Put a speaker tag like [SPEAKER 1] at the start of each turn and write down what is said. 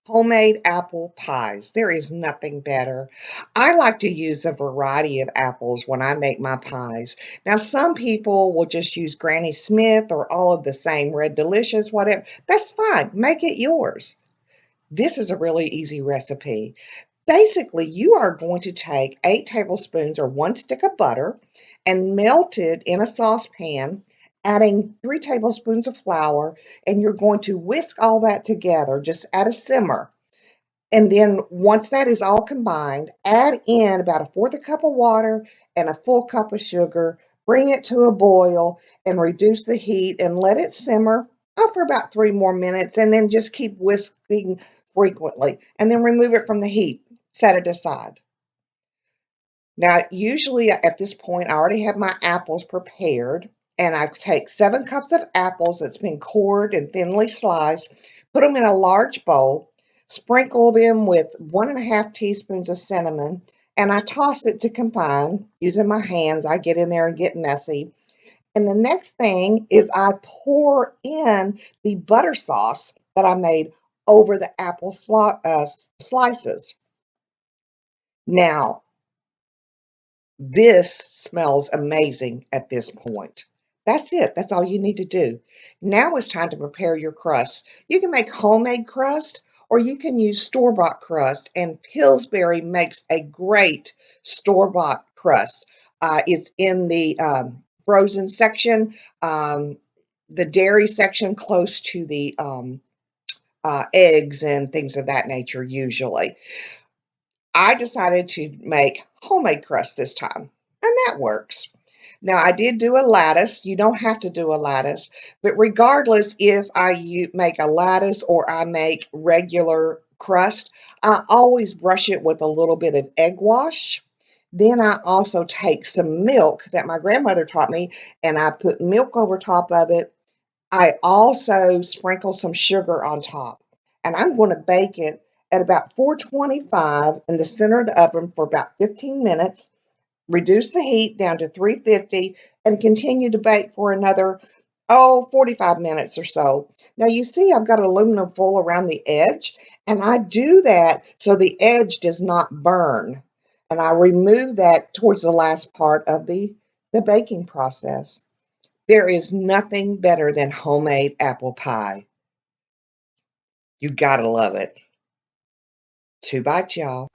[SPEAKER 1] Homemade apple pies. There is nothing better. I like to use a variety of apples when I make my pies. Now, some people will just use Granny Smith or all of the same Red Delicious, whatever. That's fine. Make it yours. This is a really easy recipe. Basically, you are going to take 8 tablespoons or 1 stick of butter and melt it in a saucepan, adding 3 tablespoons of flour, and you're going to whisk all that together just at a simmer. And then once that is all combined, add in about a fourth a cup of water and a full cup of sugar. Bring it to a boil and reduce the heat and let it simmer for about 3 more minutes, and then just keep whisking frequently. And then remove it from the heat. Set it aside. Now, usually at this point, I already have my apples prepared, and I take 7 cups of apples that's been cored and thinly sliced, put them in a large bowl, sprinkle them with 1.5 teaspoons of cinnamon, and I toss it to combine using my hands. I get in there and get messy. And the next thing is I pour in the butter sauce that I made over the apple slices. Now, this smells amazing at this point. That's it. That's all you need to do. Now it's time to prepare your crust. You can make homemade crust or you can use store-bought crust, and Pillsbury makes a great store-bought crust. It's in the frozen section, the dairy section close to the eggs and things of that nature usually. I decided to make homemade crust this time, and that works. Now, I did do a lattice. You don't have to do a lattice, but regardless if I make a lattice or I make regular crust, I always brush it with a little bit of egg wash. Then I also take some milk that my grandmother taught me, and I put milk over top of it. I also sprinkle some sugar on top, and I'm going to bake it at about 425 in the center of the oven for about 15 minutes. Reduce the heat down to 350 and continue to bake for another 45 minutes or so. Now you see I've got aluminum foil around the edge, and I do that so the edge does not burn. And I remove that towards the last part of the baking process. There is nothing better than homemade apple pie. You gotta love it. 2 bites, y'all.